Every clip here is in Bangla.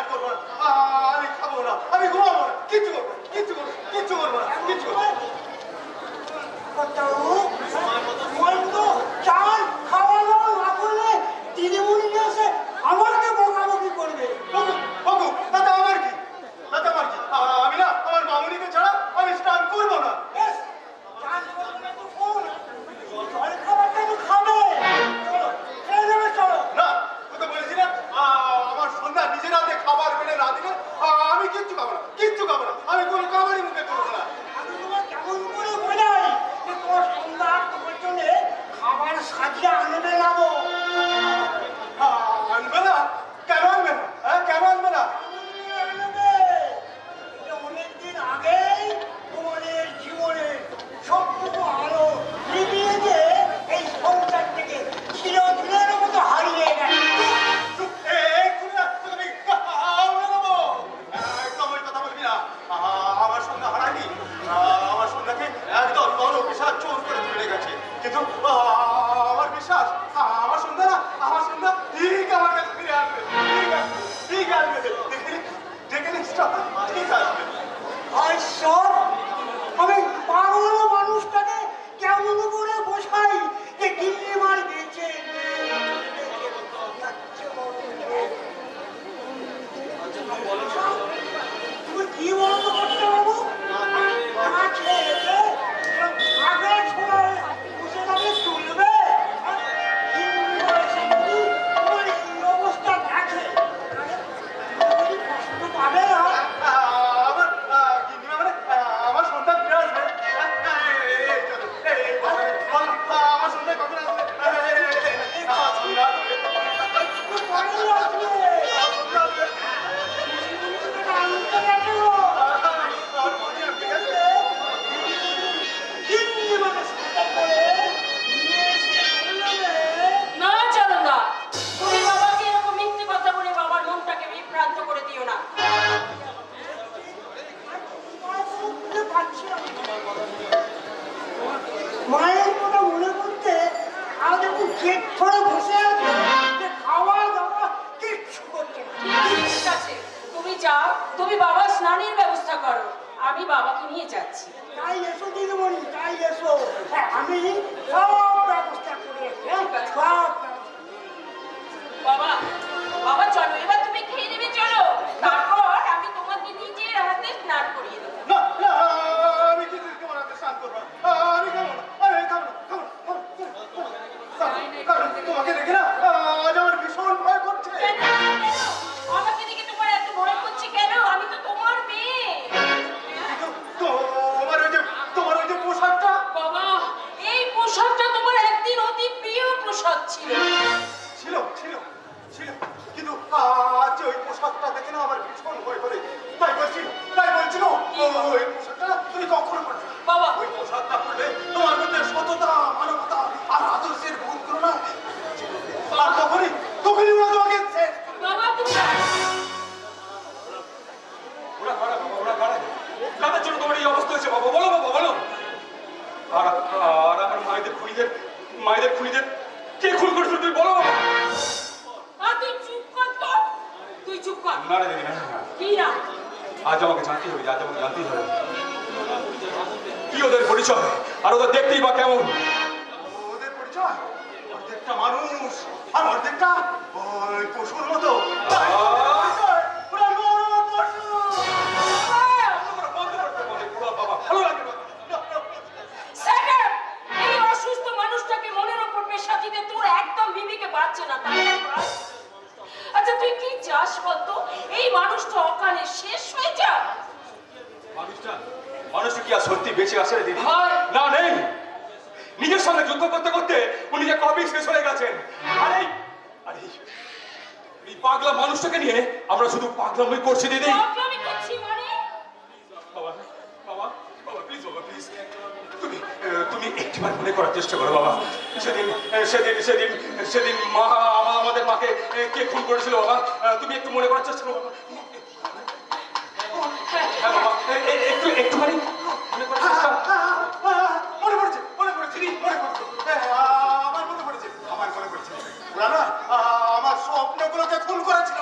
করবো না, আমি খাবো না, আমি ঘুমাবো না, কিচ্ছু করবো না, কিচ্ছু করবো না, কিচ্ছু করবো না, কিচ্ছু করবো না। চাল খাওয়া দাওয়া না করলে দিদিমণি এসে আমাকে বকাবকি করবে। বাবু তাতে আমার কি, তাতে আমার কি, আমি না আমার মামুনিকে ছাড়া আমি স্নান করবো না। জল খাবারটা তো খাবে, চলো। না তোকে বলেছি না, আমার সন্ধ্যা নিজের হাতে খাবার বেড়ে না দিলে আমি কিচ্ছু খাবো না, কিচ্ছু খাবো না, আমি কোনো খাবারই মুখে করবো না। আমি তোমার কেমন করে বোঝাই যে তোমার সন্ধ্যা তোমার জন্য খাবার সাজিয়ে আনবে না গো। আনবে না? কেন আনবে না? হ্যাঁ কেন আনবে না? অনেকদিন আগেই তোমাদের জীবনে সবটুকু আলো নিভিয়ে দিয়ে এই সংসার থেকে চিরদিনের মতো হারিয়ে গেছে। আমার সন্ধ্যা হারায়নি, আমার সন্ধ্যাকে একদম বিশ্বাস চোর করে তুলে গেছে, কিন্তু আমার বিশ্বাস আমার সন্ধ্যা না, আমার সন্ধ্যা ঠিক আমার কাছে ফিরে আসবে, ঠিক আসবে, ডেকে নিশ্চয় ঠিক আসবে। আর সব আমি পাগল মানুষটাকে কেমন করে বোঝাই যে গিন্নিমার বেঁচে তুমি কি বলতো করতে পারবো? আগে ছোড়ায় বসে তাকে তুলবে, তোমার এই অবস্থা দেখে কষ্ট পাবে না। আমার সন্তান ফিরে আসবে, আমার সন্তান কখন আসবে? না চন্দা, তুমি বাবাকে এরকম মিথ্যে কথা বলে বাবার মনটাকে বিভ্রান্ত করে দিও না। মায়ের কথা মনে করতে আজ এখন জেদ ধরে বসে আছে যে খাওয়া দাওয়া কিচ্ছু করছে না। ঠিক আছে, তুমি যাও, তুমি বাবার স্নানের ব্যবস্থা করো, আমি বাবাকে নিয়ে যাচ্ছি। তাই এসো দিদিমণি, তাই এসো, হ্যাঁ, আমি সব ব্যবস্থা করে রেখেছি, হ্যাঁ, সব বাবা, বাবা চলো, এবার তুমি খেয়ে নেবে, চলো, তারপর আমি তোমাকে নিজের হাতে স্নান করিয়ে দেবো। না না, আমি কিছু তোমার হাতে স্নান করবো না, আমি খাবো না, আমি খাবো না, কারণ তোমাকে দেখে না আজ আমার ভীষণ ভয় করছে। কেন? আমাকে দেখে তোমার এত ভয় করছে কেন? আমি তো তোমার মেয়ে। তোমার ওই যে পোশাকটা, বাবা, এই পোশাকটা তোমার একদিন অতি প্রিয় পোশাক ছিল। ছিল ছিল ছিল, কিন্তু আজ ওই পোশাকটা দেখে না আমার ভীষণ ভয় করে। তাই বলছি গো, ওই পোশাকটা তুমি কখনো পড়বে না। বাবা, ওই পোশাকটা পড়লে তোমার মধ্যে সততা, মানবতা আর আদর্শের গুণ করো না, আর তখনই ওরা তোমাকে বাবা তুমি কাদের জন্য তোমার এই অবস্থা হয়েছে বাবা? বলো বাবা, বলো। আর আমার মায়েদের খুনিদের কে খুন করেছিল তুই বলো বাবা। তুই চুপ কর তো, তুই চুপ কর। না রে দিদি, না, কি না? আজ আমাকে জানতেই হবে, কি ওদের পরিচয়, আর ওদের দেখতেই বা কেমন। ওদের পরিচয় অর্ধেকটা মানুষ আর অর্ধেকটা ওই পশুর মতো। ভালো লাগে না। এই অসুস্থ মানুষটাকে মনের উপর পেশা দিতে তোর একদম বিবিকে বাঁচছে না, তাই না? আচ্ছা তুই কি চাস বলতো? এই মানুষটা অকালে শেষ হয়ে যা। মানুষটা কি আর সত্যি বেঁচে আছে রে দিদি? হয়। না, নেই। নিজের সঙ্গে যুদ্ধ করতে করতে উনি যে কবে শেষ হয়ে গেছেন। আরে এই পাগলা মানুষটাকে নিয়ে আমরা শুধু পাগলামি করছি দিদি। পাগলামি করছি মানে? বাবা বাবা বাবা প্লিজ, বাবা প্লিজ, তুমি একটিবার মনে করার চেষ্টা করো বাবা। সেদিন মা আমাদের মাকে কে খুন করেছিল বাবা? তুমি একটু মনে করার চেষ্টা করো বাবা। হ্যাঁ বাবা, একটুখানি মনে করার চেষ্টা। মনে পড়েছে আমার মনে পড়েছে ওরা না আমার স্বপ্নগুলোকে খুন করেছিল।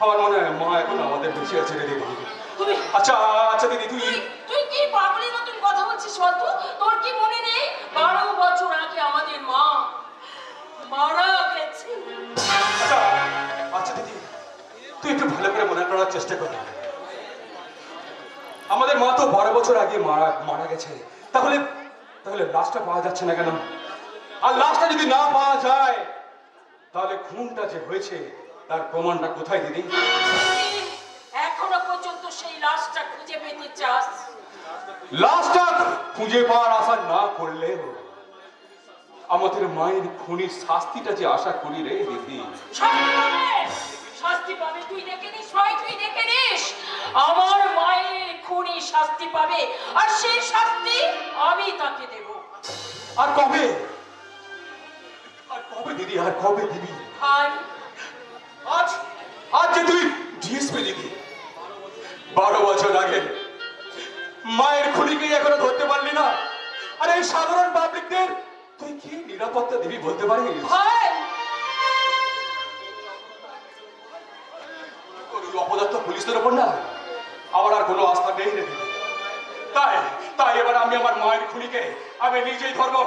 আমার মনে হয় মা এখন আমাদের বেঁচে আছে রে দিদি। তুমি আচ্ছা আচ্ছা দিদি তুই তুই কি পাগলের মতন কথা বলছিস বলতো? তোর কি মনে নেই 12 বছর আগে আমাদের মা মারা গেছে? আচ্ছা আচ্ছা দিদি তুই একটু ভালো করে মনে করার চেষ্টা কর। আমাদের মা তো 12 বছর আগে মারা গেছে, তাহলে তাহলে লাশটা পাওয়া যাচ্ছে না কেন? আর লাশটা যদি না পাওয়া যায় তাহলে খুনটা যে হয়েছে তার প্রমাণটা কোথায় দিদি? এখনো পর্যন্ত সেই লাশটা খুঁজে পেতে চাস? লাশটা খুঁজে পাওয়ার আশা না করলে আমাদের মায়ের খুনির শাস্তিটা যে আশা করি রে দিদি। শাস্তি পাবে, তুই দেখে নিস ভাই, তুই দেখে নিস। আমার মায়ের খুনি শাস্তি পাবে, আর সেই শাস্তি আমি তাকে দেব। আর কবে? আর কবে দিদি, আর কবে দিবি? ভাই আজ আজ যে তুই ডিএসপি দিদি, 12 বছর আগে মায়ের খুনিকে এখনো ধরতে পারলি না, আর এই সাধারণ পাবলিকদের তুই কি নিরাপত্তা দিবি বলতে পারিস? ভাই অপদার্থ পুলিশদের ওপর না আমার আর কোনো আস্থা নেই রে দিদি। তাই তাই এবার আমি আমার মায়ের খুনিকে আমি নিজেই ধরবো,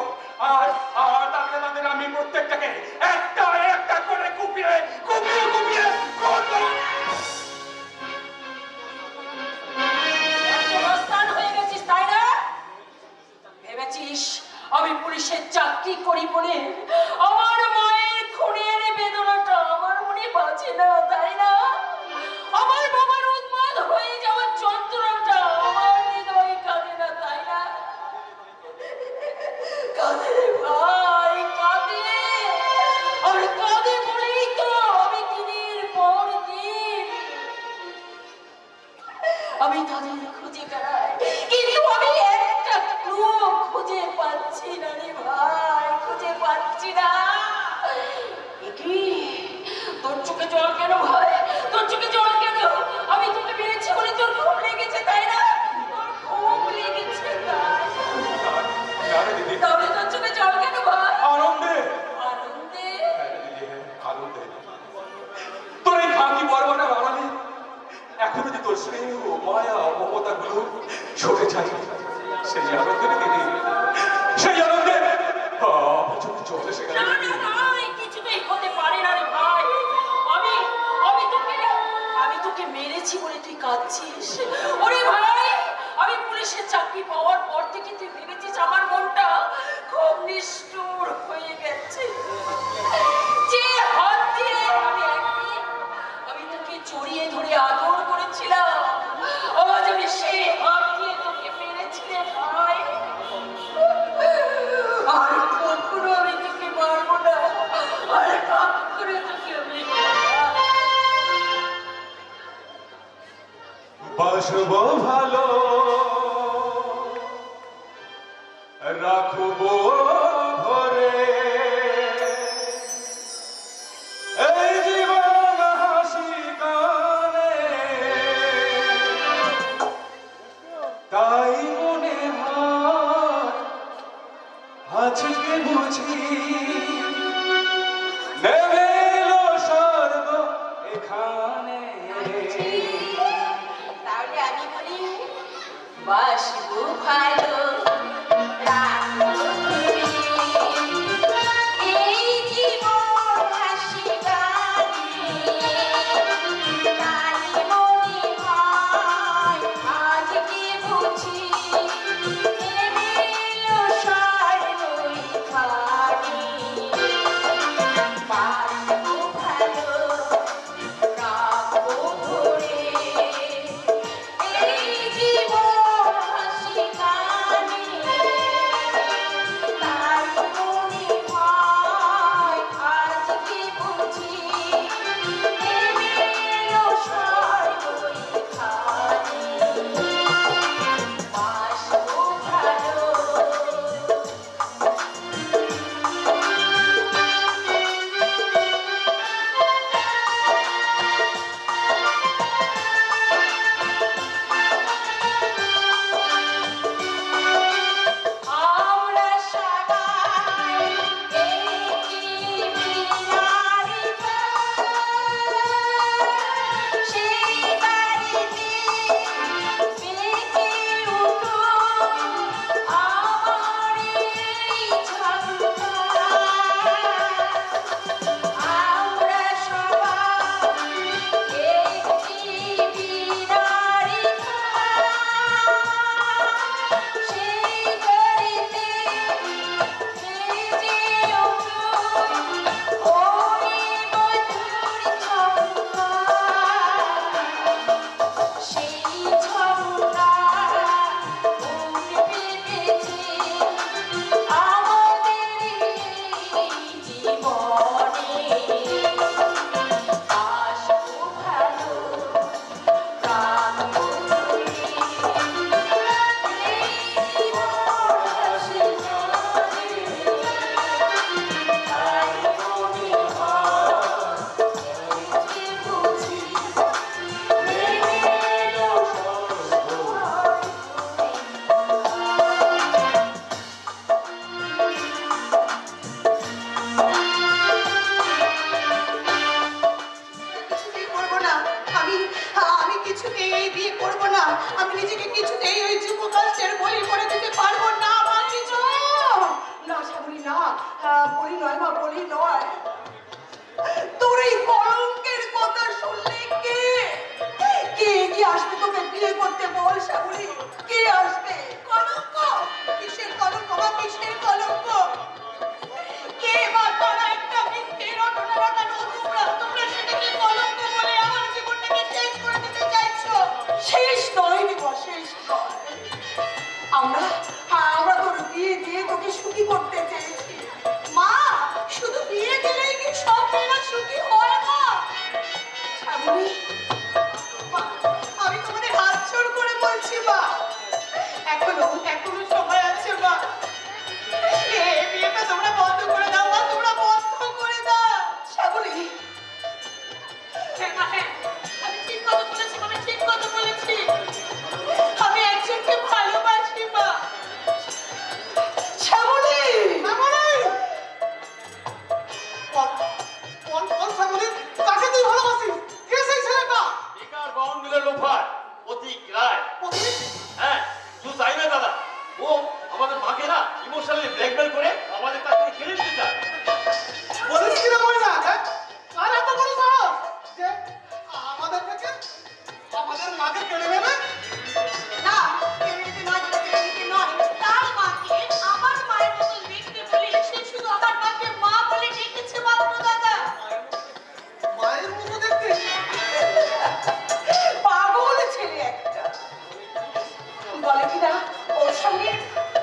আর আর তাদের আমি প্রত্যেকটাকে একটা একটা করে কুপিয়ে কুপিয়ে কুপিয়ে করবো। অবস্থান হয়ে গেছিস তাই না? ভেবেছিস আমি পুলিশের চাকরি করি বলে আমার মায়ের খুনের বেদনাটা আমার মনে বাঁচে না তাই না? আমার বাবার উন্মাদ হয়ে যাওয়ার যন্ত্রণাটা আমার হৃদয়ে কাঁদে না তাই না? কাঁদে রে ভাই, কাঁদে। আর কাঁদে বলেই তো আমি দিনের পর দিন আমি তাদের খুঁজে বেড়াই, কিন্তু আমি একটা ক্লু খুঁজে পাচ্ছি না রে ভাই, খুঁজে পাচ্ছি না। কি তোর চোখে জল কেন ভাই? তোর চোখে জল কেন? আমি তোকে মেরেছি বলে তোর খুব লেগেছে তাই না? তোর খুব লেগেছে তাই? তাহলে তোর চোখে জল কেন ভাই? আনন্দে আনন্দে? আনন্দে তোর এই খাঁকি বর্বটা বাড়ালে এখনো যে তোর স্নেহ মায়া মমতা গুলো সরে যায়, সেই আনন্দে দিদি, সেই আনন্দে চলে সে না না না, কিছুতেই হতে পারে না রে ভাই। আমি তোকে মেরেছি বলে তুই কাঁদছিস? ওরে ভাই, আমি পুলিশের চাকরি পাওয়ার পর থেকে তুই ভেবেছিস আমার মনটা খুব নিষ্ঠুর হয়ে গেছে? যে হাত দিয়ে আমি তোকে জড়িয়ে ধরে আদর করেছিলাম, আজ আমি সেই হাত দিয়ে তোকে মেরেছি রে ভাই। আর কখনো আমি তোকে মারবো না, আর কখনো তোকে আমি বাসবো ভালো, রাখবো ভরে এই জীবন হাসি গানে, তাই মনে হয় আজকে বুঝি নেমে এলো স্বর্গ এখানে। তাহলে আমি বলি বাসবো ভালো, রাখবো তুমি, এই জীবন হাসি গানে, তাই মনে হয় আজকে বুঝি নেমে এলো স্বর্গ এখানে। বাসবো ভালো, রাখবো ধরে এই জীবন হাসি গানে,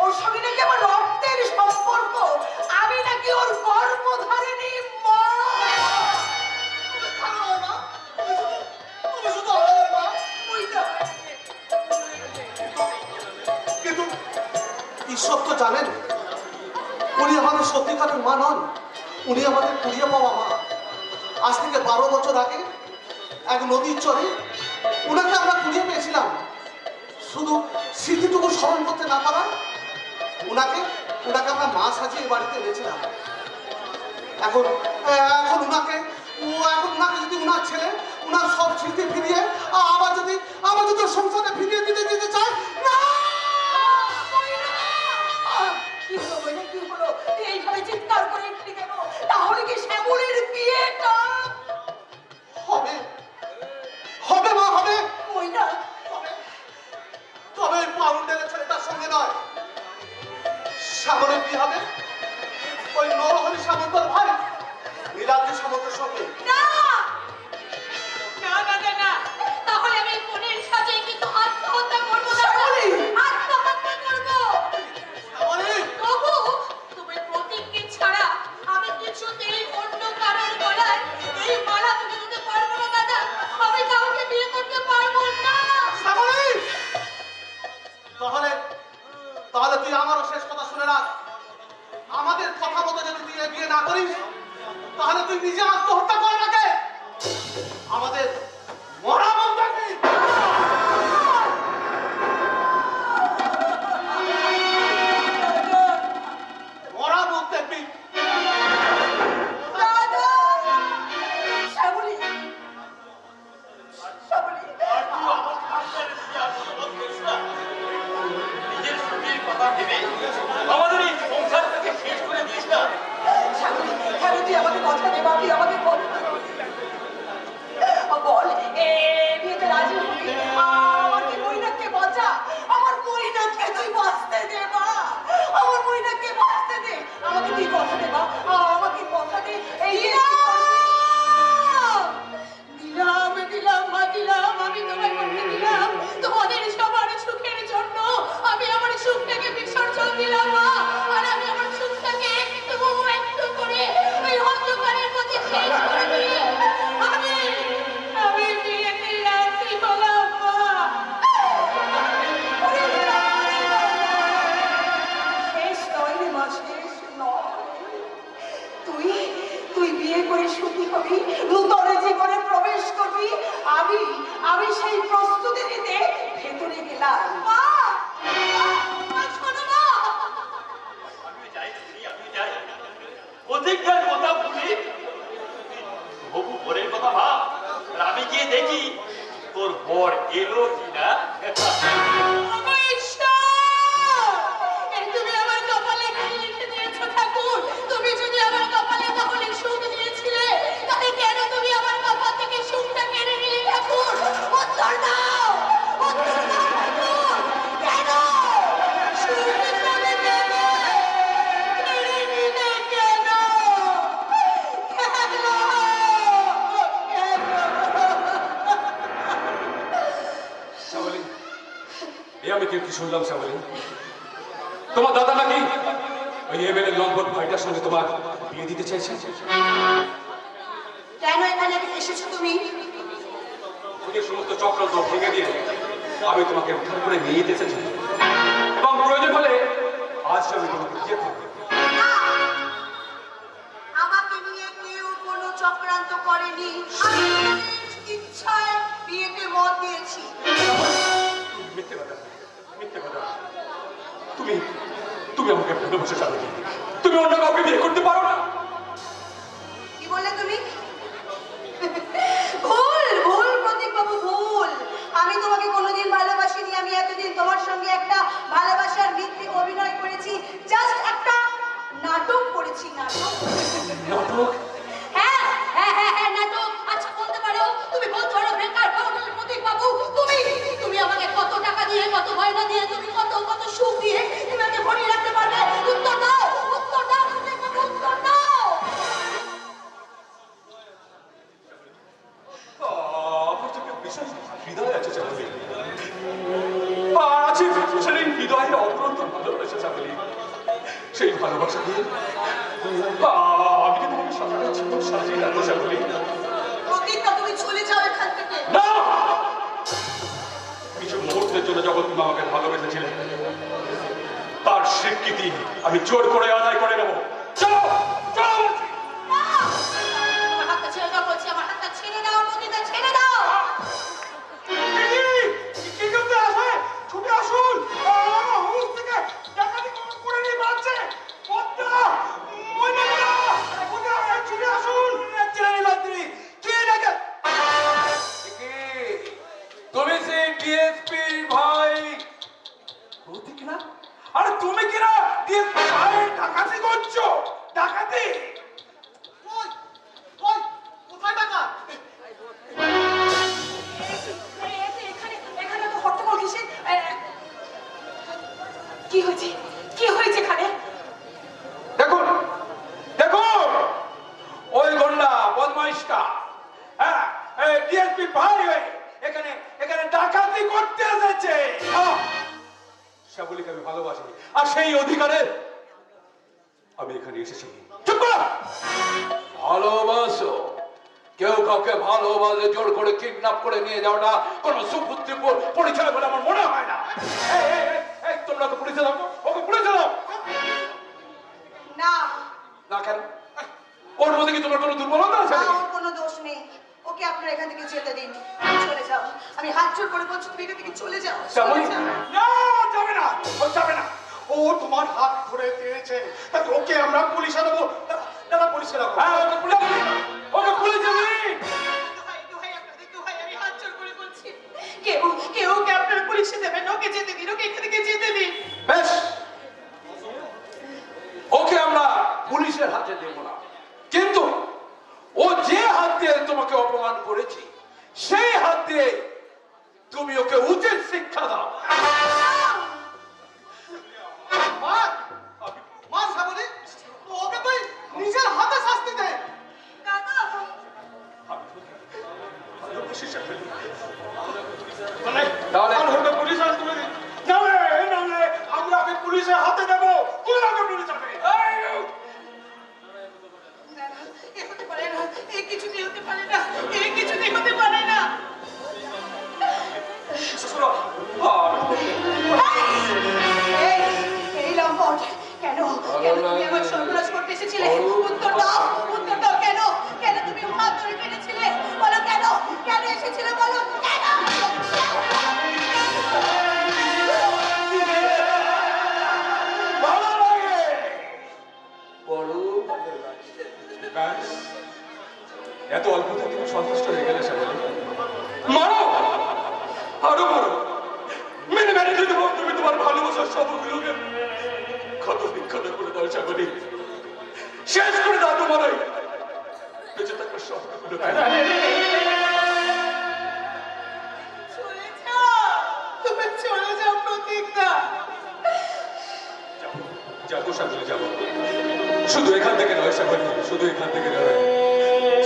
ওর সঙ্গে নাকি আমার রক্তের সম্পর্ক, আমি নাকি ওর গর্ভধারিণী মা। তুমি শুধু আমাদের মা। ওই না। কিন্তু ঈশ্বর তো জানেন উনি আমাদের সত্যিকারের মা নন, উনি আমাদের কুড়িয়ে পাওয়া মা। আজ থেকে 12 বছর আগে এক নদীর চরে উনাকে আমরা কুড়িয়ে পেয়েছিলাম। শুধু স্মৃতিটুকু স্মরণ করতে না পারা উনাকে আমরা মা সাজিয়ে বাড়িতে এনেছিলাম। এখন এখন উনাকে যদি উনার ছেলে উনার সব স্মৃতি ফিরিয়ে আবার যদি ওর সংসারে ফিরিয়ে দিতে চায় না। কি হলো বলে, কি হলো? তুই এইভাবে চিৎকার করে উঠলি কেন? তাহলে কি শ্যামলীর বিয়েটা হবে মা, হবে। ওই না। তবে পাউন্ডের ছেলেটার সঙ্গে নয়, শ্যামলের বিয়ে হবে ওই নরহরি সামন্তর ভাই নীলাদ্রি সামন্তের সঙ্গে। না না না না না, তাহলে আমি ফোনের সাজে কিন্তু আত্মহত্যা করবো না, আত্মহত্যা করবো। তবু তুমি প্রতীককে ছাড়া আমি কিছুতেই অন্য কারোর গলায় এই মালা তুলে দিতে পারবো না দাদা। আমি কাউকে বিয়ে করতে পারবো না। তাহলে তুই আমারও শেষ কথা শুনে রাখ। আমাদের কথা মতো যদি তুই এই বিয়ে না করিস তাহলে তুই নিজে আত্মহত্যা কর নাকে। আমাদের মরা বলতে মরা বলতে দাদা, শ্যামলী, শ্যামলী, নিজের স্ত্রীর কথা ভেবে আমাদের এই সংসারটাকে শেষ করে দিস না। শ্যামলী, কেন তুই আমাকে কথা দে বাপি, আমাকে কথা দে। বল, বিয়েতে রাজি হবি? আমাকে মইনাকে বাঁচা, আমার মইনাকে তুই বাঁচতে দে মা, আমার মইনাকে বাঁচতে দে। আমাকে তুই কথা দে মা, আমাকে কথা দে। এই দিলাম মা, দিলাম, আমি তোমার করতে দিলাম। তোমাদের সবার সুখের জন্য আমি আমার সুখটাকে বিসর্জন দিলাম মা। আর আমি আমার সুখটাকে একটু করে ওই অন্ধকারের মধ্যে শেষ করে দিয়ে আমি বিয়েতে রাজি হলাম মা। শেষ নয় রে মা, শেষ নয়। তুই বিয়ে করে সুখী হবি, নূতন জীবনে প্রবেশ করবি। আমি সেই প্রস্তুতি নিতে ভেতরে গেলাম। মা, শোনো মা। আমি যাই, প্রতিজ্ঞার কথা বলি, হবু বরের কথা ভাব। আর আমি গিয়ে দেখি তোর বর এলো কিনা। আমার ঈশ্বর! তুমি আমার কপালে কি লিখে দিয়েছো ঠাকুর? তুমি যদি আমার কপালে তাহলে সুখ দিয়েছিলে, তাহলে কেন তুমি আমার কপাল থেকে সুখটা কেড়ে নিলে ঠাকুর? উত্তর দাও, উত্তর দাও ঠাকুর! কেন সুখ চলে গেলে? কেড়ে নিলে কেন? শ্যামলী, এ আমি কি শুনলাম শ্যামলী? তোমার দাদা নাকি ওই এমএলএ লম্পট ভাইটার সঙ্গে তোমার বিয়ে দিতে চাইছেন? কেন এখানে এসেছো তুমি? ওই সমস্ত চক্রান্ত ভেঙে দিয়ে আমি তোমাকে উদ্ধার করে নিয়ে যেতে এসেছি এবং প্রয়োজন হলে আজ আমি তোমাকে বিয়ে করব। আমাকে নিয়ে কেউ কোনো চক্রান্ত করেনি, আমি ইচ্ছায় বিয়েতে মত দিয়েছি। মিথ্যে কথা, মিথ্যে কথা। তুমি আমাকে ভালোবাসে যাবে, তুমি অন্য কাউকে বিয়ে করতে পারো না। কি বললে তুমি? ভুল প্রতীক বাবু, ভুল। আমি তোমাকে কোনোদিন ভালোবাসিনি। আমি এতদিন তোমার সঙ্গে একটা ভালোবাসার ভিত্তিক অভিনয় করেছি, জাস্ট একটা নাটক করেছি। নাটক? হ্যাঁ, নাটক। আচ্ছা, বলতে পারো, তুমি বলতে পারো বেকার পাগল প্রতীক বাবু, তুমি আমাকে কত টাকা দিয়ে, কত গয়না দিয়ে, তুমি কত সুখ দিয়ে তুমি আমাকে ভরিয়ে রাখতে পারবে? উত্তর দাও, উত্তর দাও প্রতীক বাবু, উত্তর দাও। আমার চোখে বিশেষ হৃদয় আছে শ্যামলী, আছে সেদিন হৃদয়ের ভালোবাসা দিয়ে আমি কি তোমাকে সাজানো জীবন সাজিয়ে রাখবো শ্যামলী? প্রতিজ্ঞা তুমি চলে যাও এখান থেকে। না, কিছু মুহূর্তের জন্য যখন তুমি আমাকে ভালোবেসেছিলে তার স্বীকৃতি আমি জোর করে আদায় করে নেবো। চলো চলো বলছি। আমার হাতটা ছেড়ে দাও বলছি, আমার হাতটা ছেড়ে দাও, প্রতিজ্ঞা ছেড়ে দাও। কি করতে আসে? ছুটে আসুন, আমার হাউস থেকে ডাকাতি করে নিয়ে পাচ্ছে। পদ্মা, ময়নাগুলা, পদ্মা, ছুটে আসুন। চিরানি লাদ্রি, কে ডাকে? তুমি সে ডিএসপি ভাই প্রতীক না? আরে তুমি কি না ডিএসপি ভাই ডাকাতি করছো? ডাকাতি? ওই, ওই, কোথায় টাকা? এখানে তো হট্টগোল কিসের? কি হয়েছে? কি হয়েছে এখানে? দেখুন দেখুন ওই গন্ডা বদমাইশটা, হ্যাঁ ডিএসপি ভাই এখানে এখানে ডাকাতি করতে এসেছে। শ্যামলীকে আমি ভালোবাসি আর সেই অধিকারে আমি এখানে এসেছি। চুপ করো। ভালোবাসো? কেউ কাউকে ভালোবাসে জোর করে কিডন্যাপ করে নিয়ে যাওয়াটা কোনো সুপুত্রি পরিচয় বলে আমার মনে হয় না। এই, এই, এই, এই, তোমরা তো পুলিশে দাও, ওকে পুলিশে দাও। না, না কেন? ওর মধ্যে কি তোমার কোনো দুর্বলতা আছে নাকি? ওর কোনো দোষ নেই। ওকে আপনারা এখান থেকে যেতে দিন, চলে যাও। আমি হাত জোর করে বলছি তুমি এখান থেকে চলে যাও, শ্যামলী? চলে যাও। না, যাবে না, ও যাবে না। ও তোমার হাত ধরে দিয়েছে, তাই ওকে আমরা পুলিশে দেবো। দাদা, পুলিশে রাখো। হ্যাঁ, ওকে পুলিশে দিন, ওকে পুলিশে দিন। আমি হাত জোড় করে বলছি, কেউ ওকে আপনারা পুলিশে দেবেন, ওকে যেতে দিন, ওকে এখান থেকে যেতে দিন। বেশ, ওকে আমরা পুলিশের হাতে দেব না, কিন্তু ও যে হাত দিয়ে তোমাকে অপমান করেছে সেই হাত দিয়ে তুমি ওকে উচিত শিক্ষা দাও। মা, মা শ্যামলী, ওকে তুই নিজের হাতে শাস্তি দে। দাদা, ভালোবাসি শ্যামলী। তাহলে আর ওকে পুলিশে তুলে দিন। নাহলে আমরা ওকে পুলিশের হাতে দেবো, তুই ওকে পুলিশে দে। না, না, এ হতে পারে না, এ কিছুতেই হতে পারে না, এ কিছুতেই হতে পারে না। এই লম্পট, কেন কেন তুমি আমার সর্বনাশ করতে এসেছিলে? উত্তর দাও, উত্তর দাও। কেন কেন তুমি হাত ধরে ফেলেছিলে? বলো কেন, কেন এসেছিলে বলো কেন? ভালো লাগে, বড় ভালো লাগে। ব্যাস, এত অল্পতে তুমি সন্তুষ্ট হয়ে গেলে শ্যামলী? মারো, আরো মারো, মেরে মেরে দিয়ে দেবো তুমি তোমার ভালোবাসার সবগুলোকে ক্ষত বিক্ষত করে দাও শ্যামলী। শেষ করে দাও তোমার ওই বেঁচে থাকার স্বপ্নগুলোকে। চলে যাও, তুমি চলে যাও প্রতিজ্ঞা। যাবো শ্যামলী, যাবো। শুধু এখান থেকে নয় শ্যামলী, শুধু এখান থেকে নয়,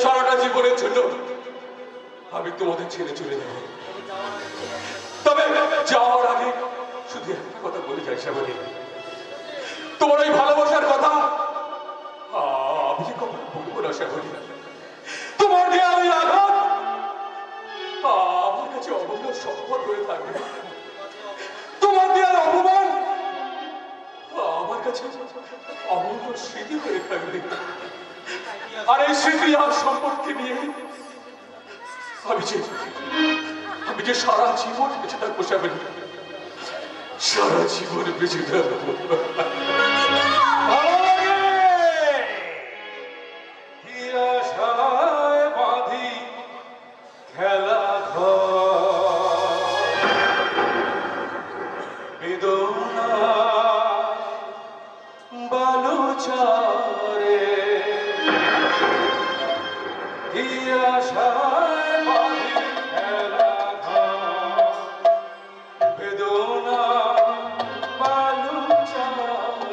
সারাটা জীবনের জন্য আমি তোমাদের ছেড়ে চলে যাব। তবে যাওয়ার আগে শুধু একটা কথা বলে যাই শ্যামলী, তোমার ওই ভালোবাসার কথা আমি যে কখনো বলবো না শ্যামলী। তোমার দেয়া ওই আঘাত আমার কাছে অমূল্য সম্পদ হয়ে থাকবে। তোমার দেওয়ার অপমান আমার কাছে অমূল্য স্মৃতি হয়ে থাকবে। আর এই স্মৃতি আর সম্পর্কে নিয়ে আমি যে সারা জীবন বেঁচে থাকবো শ্যামলী, সারা জীবন বেঁচে থাকবো। ভালো লাগে। কি আশায় বাঁধি খেলা ঘর, বেদনা বালুচরে। কি আশায় বাঁধি খেলা ঘর, বেদনা বালুচরে।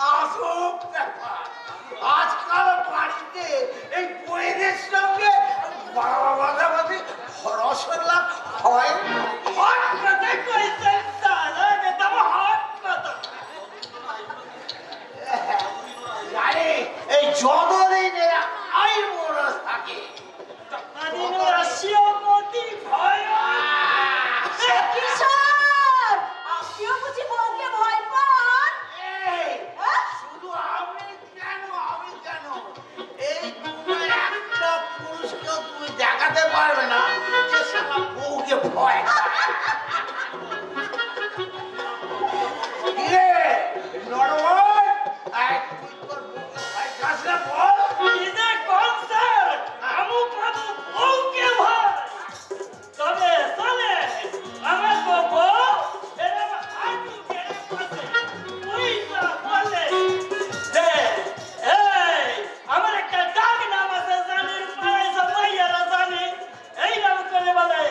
আসল ব্যাপার। আজকাল বাড়িতে এই বইয়ের সঙ্গে মাঝামাঝি রসগোল্লা হয়। হট কথা কইছেন সালা, একদম হট কথা। জানি এই যতদিন এরা আইন মনে থাকে ততদিন ওরা শিবমতি ভয়। কিশোর, আপনিও বুঝি বউকে ভয় পান? এই, হ্যাঁ? শুধু আমি কেন এই দুনিয়ায় একটা পুরুষকেও তুমি দেখাতে পারবে না যে শালা বউকে ভয় পায়। কিরে, নরওয়াল, এই তুই তোর বউকে ভয় পাস না বল? ইদে কনসার্ট আমু পাবো বউকে ভয় তবে চলে আমার বাবা এরা হাঁটু কেড়ে পাশে ওইটা বলে যে এই আমার একটা ডাক নাম আছে জানির পাড়ায় সবাইয়ারা জানে এই নাম করে বলে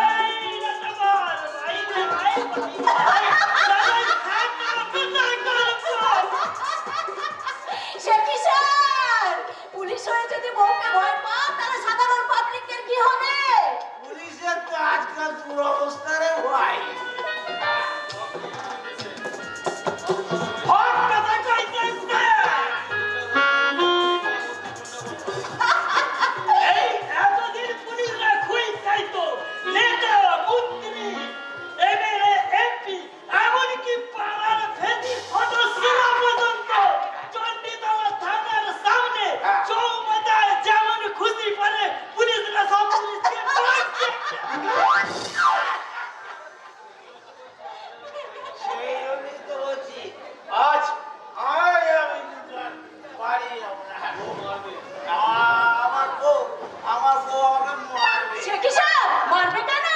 এই রতবার ভাই ভাই ভাই জানাই খাটা পিতা করবো। সে কিশোর, পুলিশ হয়ে যদি বউকে ভয় পান তাহলে সাধারণ পাবলিকের কি হবে? পুলিশের তো আজকাল দুরবস্থা রে ভাই। হট কথা কইতেন না। এই এতদিন পুলিশরা খুঁজ চাইতো নেতা মন্ত্রী এমএলএ এমপি এমনকি পাড়ার ফেদি সদস্যরা পর্যন্ত চণ্ডীতলা থানার সামনে চৌমাথায় যেমন খুশি পারে পুলিশরা সব পুলিশকে মারছে। সেই জন্যই তো বলছি আজ আমি দুজন বাড়ি যাবো না। আমার বউ আমাকে মারবে। সে কিশোর, মারবে কেন?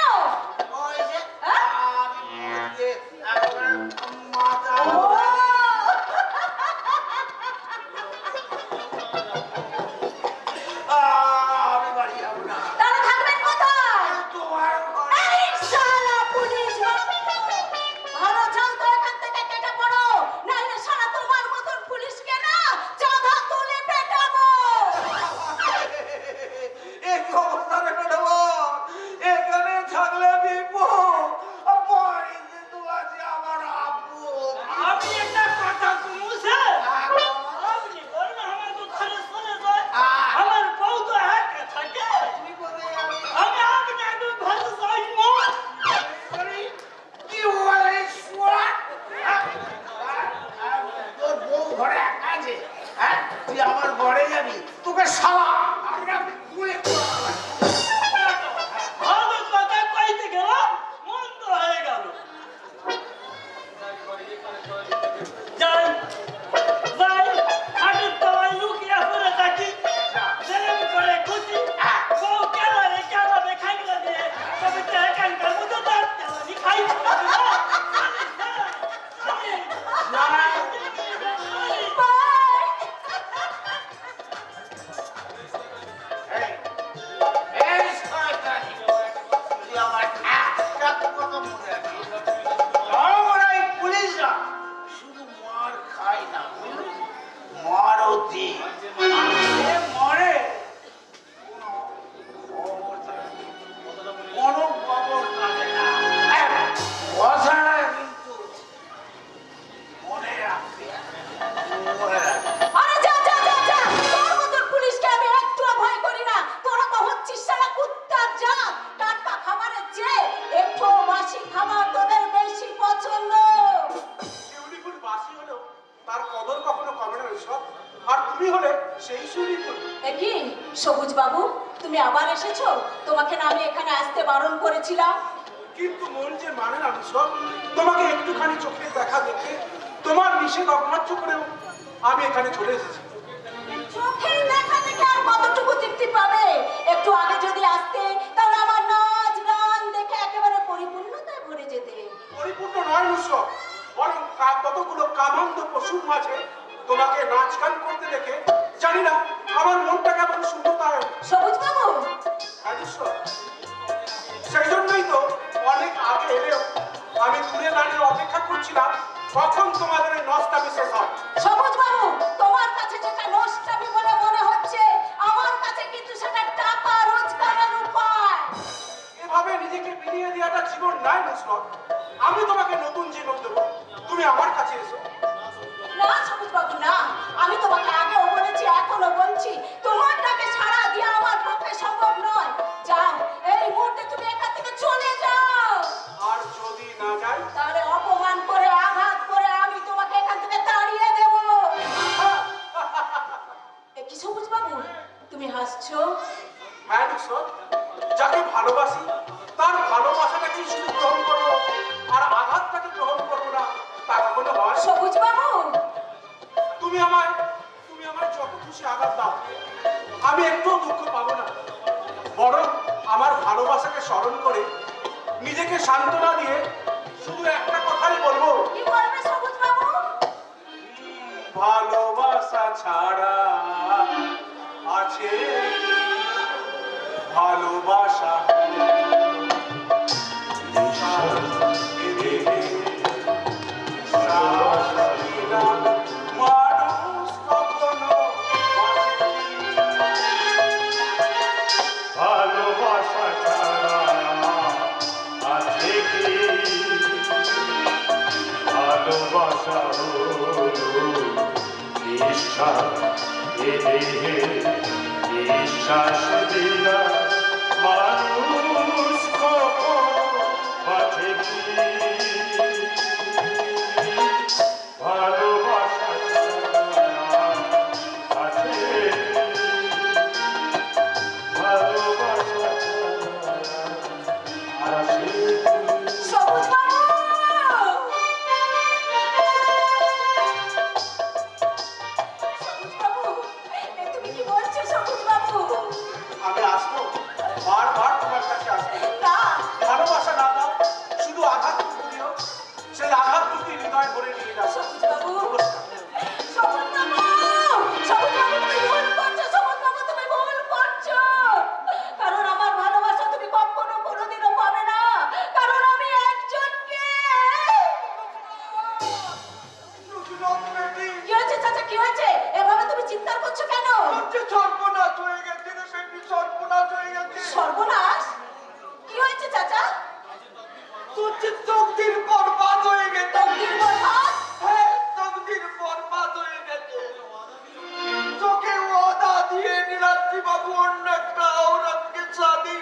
ওই যে হ্যাঁ? আমি মদকে একবার মাথা ও! আমি বাড়ি যাবো না। তাহলে থাকবেন কোথায়? তোমার ঘরে। এই শালা পুলিশ বাবু! ভালো চাল তো এখান থেকে কেটে পড়ো, নাহলে শালা তোমার মতন পুলিশকে না চাঁদা তুলে পেটাবো। এই অবস্থা দেবো এখানে থাকলে বিপদ। বাড়িতে তো আছে আমার আব্বু। আমি একটা কথা কমুছে আপনি বলুন আমার তো ঘরে চলে যায় আমার বউ তো একা থাকে তুমি কোথায় যাবে? আমি আপনাকে ঘরে যাই মন কি বলে শুয়া? তোর বউ ঘরে একা আছে, হ্যাঁ? তুই আমার ঘরে যাবি, তোকে শালা আমরা গুলি করে মারবো। ভালো কথা কইতে গেলাম মন্দ হয়ে গেল যাই যাই খাটের তলায় লুকিয়ে পড়ে থাকি যেরকম করে খুশি বউ কেলারে কেলাবে খাইলা দিয়ে তবে তো এখানকার মতো তার কেলানি খাই এই, এই শয়তানি, তুই আমার একটা কথা মনে রাখিস। আমরা এই পুলিশরা শুধু মার খাই না, বুঝলি? মারও দিই। সে মরে কোনো খবর থাকে না। কথাটা কিন্তু মনে রাখবি, মনে রাখবি। আরে যা যা যা যা, তোর মতন পুলিশকে আমি একটুও ভয় করি না। তোরা তো হচ্ছিস শালা কুত্তার জাত। টাটকা খাবারের চেয়ে একটু বাসি খাবার তোদের বেশি পছন্দ। শিউলিফুল বাসি হলেও তার কদর কখনো কমে না ঋষভ। আর তুমি হলে সেই শিউলিফুল। এ কি সবুজ বাবু, তুমি আবার এসেছো? তোমাকে না আমি এখানে আসতে বারণ করেছিলাম। কিন্তু মন যে মানে না ঋষভ, তোমাকে একটুখানি চোখের দেখা দেখে তোমার নিষেধ অগ্রাহ্য করেও আমি এখানে চলে এসেছি। চোখের দেখা দেখে আর কতটুকু তৃপ্তি পাবে? একটু আগে যদি আসতে তাহলে আমার নাচ গান দেখে একেবারে পরিপূর্ণতায় ভরে যেতে। পরিপূর্ণ নয় ঋষভ, বরং কতগুলো কামান্ধ পশুর মাঝে তোমাকে নাচ গান করতে দেখে জানি না আমার মনটা কেমন শূন্যতা হয়। সবুজ বাবু, হ্যাঁ ঋষভ, সেই জন্যই তো অনেক আগে এলেও আমি দূরে দাঁড়িয়ে অপেক্ষা করছিলাম কখন তোমাদের এই নষ্টা বিশেষ হয়। আমায় যত খুশি আঘাত দাও, আমি একটু দুঃখ পাবো না। বরং আমার ভালোবাসাকে স্মরণ করে নিজেকে সান্ত্বনা দিয়ে শুধু একটা কথাই বলবো, কি বলবে সবুজ বাবু? ভালোবাসা ছাড়া আছে ভালোবাসা। মানুষ কখনো ভালোবাসা ছাড়া আছে কি? ভালোবাসা হলো বিশ্বাস, এ দেহে বিশ্বাস বিনা মানুষ কখনো বাঁচে কি? ভালোবাসা ছাড়া আছে ভালোবাসা ছাড়া আছে সবুজ বাবু! সবুজ বাবু, এ তুমি কি বলছো সবুজ বাবু? আমি আসবো, বারবার তোমার কাছে আসবো। না, ভালোবাসা না দাও, শুধু আঘাতটুকু দিও, সেই আঘাতটুকু হৃদয় ভরে নিয়ে যাও। সবুজ বাবু! সবুজ বাবু! সবুজ বাবু, তুমি ভুল করছো, সবুজ বাবু, তুমি ভুল করছো। কারণ আমার ভালোবাসা তুমি কখনো কোনোদিনও পাবে না। কারণ আমি একজনকে। কি হয়েছে চাচা, কি হয়েছে? এভাবে তুমি চিৎকার করছো কেন? সর্বনাশ হয়ে গেছে রে বেটি, সর্বনাশ হয়ে গেছে। সর্বনাশ? কি হয়েছে চাচা? তোর যে তকদির বরবাদ হয়ে গেছে। তকদির বরবাদ? হ্যাঁ, তকদির বরবাদ হয়ে গেছে। তোকে ওয়াদা দিয়ে নীলাদ্রি বাবু অন্য একটা ঔরতকে শাদি।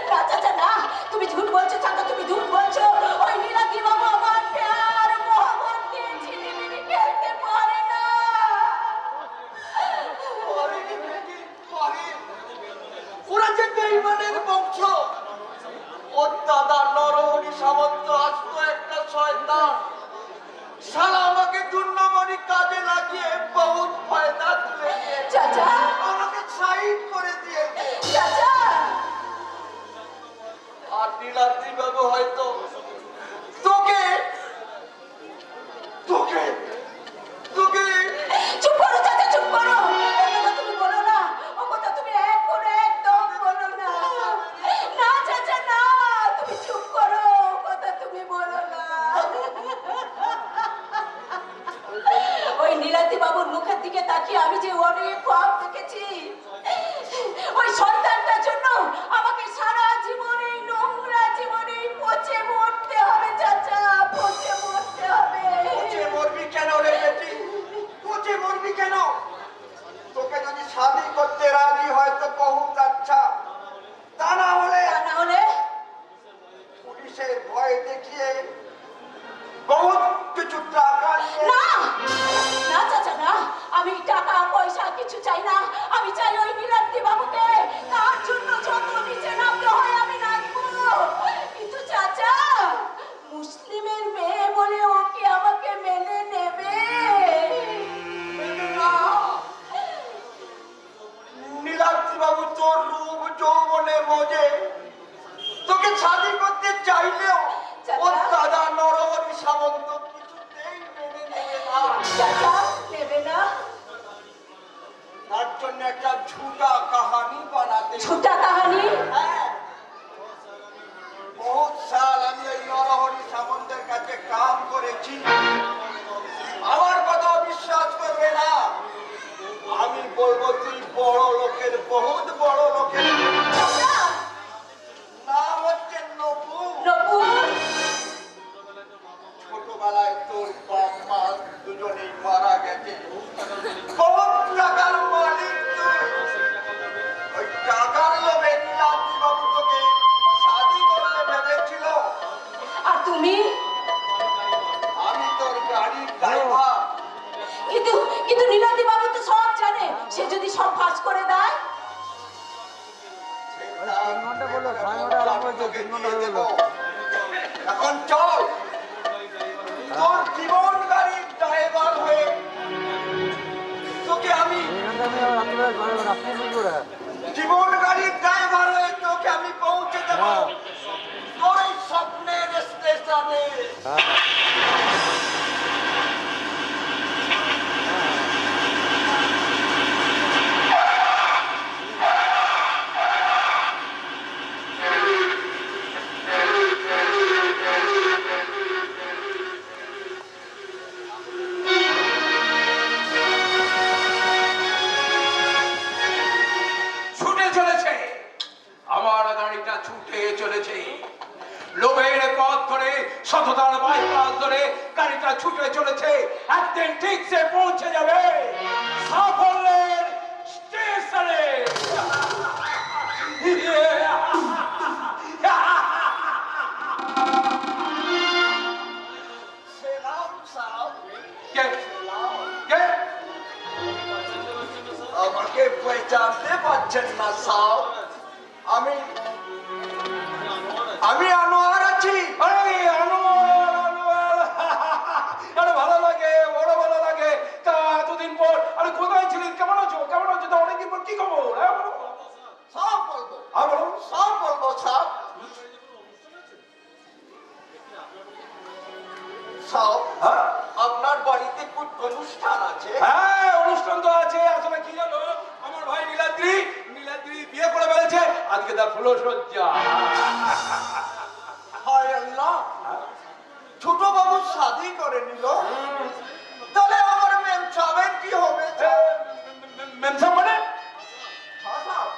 না চাচা না, তুমি ঝুট বলছো চাচা, তুমি ঝুট বলছো। ওই নীলাদ্রি বাবু আমার প্যার মোহব্বত দিয়ে ঝিলিমিলি খেলতে পারে না। পরে রে বেটি, পরে। ওরা যে বেঈমানের বংশ। ওর দাদা নরহরি সামন্ত আসত একটা শয়তান। শালা আমাকে দুর্নামনি কাজে লাগিয়ে বহুত ফায়দা তুলে নিয়েছে। চাচা, আমাকে সাইড করে দিয়েছে। চাচা, আর নীলাদ্রি বাবু হয়তো তোকে তোকে তোকে চুপ করো চাচা, চুপ করো। ও কথা তুমি বলো না, ও কথা তুমি একদম বলো না। না চাচা না, তুমি চুপ করো, ও কথা তুমি বলো না। ওই নীলাদ্রি বাবুর মুখের দিকে তাকিয়ে আমি যে অনেক ভাব দেখেছি। ওই সন্তানটার জন্য আমাকে সারা জীবন এই নোংরা জীবনে পচে মরতে হবে চাচা, পচে মরতে হবে। পচে মরবি কেন রে বেটি? পচে মরবি কেন? তোকে যদি শাদি করতে রাজি হয় তো বহুত আচ্ছা। তা না হলে তা না হলে পুলিশের ভয় দেখিয়ে বহুত কিছু টাকা নিয়ে না, না চাচা না, আমি টাকা পয়সা কিছু চাই না। আমি চাই ওই নীলাদ্রি বাবুকে। তার জন্য যত নিচে নামতে হয় আমি নামবো। কিন্তু চাচা, মুসলিমের মেয়ে বলে ও কি আমাকে মেনে নেবে? না। নীলাদ্রি বাবু তোর রূপ যৌবনে মজে তোকে শাদি করতে চাইলেও ওর দাদা নরহরি সামন্ত কিছুতেই মেনে নেবে না। চাচা নেবে না? তার জন্য একটা ঝুটা কাহানি বানাতে। ছোটা কাহানি? হ্যাঁ, বহুত সাল আমি ওই নরহরি সামন্তের কাছে কাম করেছি। আমার কথা বিশ্বাস করবে না। আমি বলবো তুই বড় লোকের, বহুত বড় লোকের। চাচা, নাম হচ্ছে নবু। নপুর? ছোটবেলায় তোর বাপ মা দুজনেই মারা গেছে। বহুত টাকার মালিক তুই। ওই টাকার লোভে নীলাদ্রি বাবু এখন চল তোর জীবন গাড়ির ড্রাইভার হয়ে তোকে আমি জীবন গাড়ির ড্রাইভার হয়ে তোকে আমি পৌঁছে দেব তোর এই স্বপ্নের স্টেশনে। ছুটে চলেছে আমার গাড়িটা, ছুটে চলেছে লোভের পথ ধরে, সততার বাইপাস ধরে গাড়িটা ছুটে চলেছে। একদিন ঠিক সে পৌঁছে যাবে সাফল্যের স্টেশনে। সেলাম সাহেব, কে? কে? আমাকে পহচানতে পারছেন না সাহেব? আমি আনোয়ার আছি। আরে আনোয়ার, আনোয়ার। আরে ভালো লাগে, বড় ভালো লাগে। তা এতদিন পর, আরে কোথায় ছিলেন? কেমন আছো? কেমন আছো? তা অনেকদিন পর কি খবর? হ্যাঁ বলো। সব বলবো, হ্যাঁ বলো। সব বলবো সাহেব। সাহেব, হ্যাঁ আপনার বাড়িতে কোন অনুষ্ঠান আছে? হ্যাঁ, অনুষ্ঠান তো আছে। আসলে কি জানো, আমার ভাই নীলাদ্রি বিয়ে করে ফেলেছে। আজকে তার ফুলসজ্জা। হায় আল্লাহ, ছোট বাবু শাদি করে নিল, তাহলে আমার মেম সাহেবের কি হবে? মেমসাম মানে? হ্যাঁ সাহেব,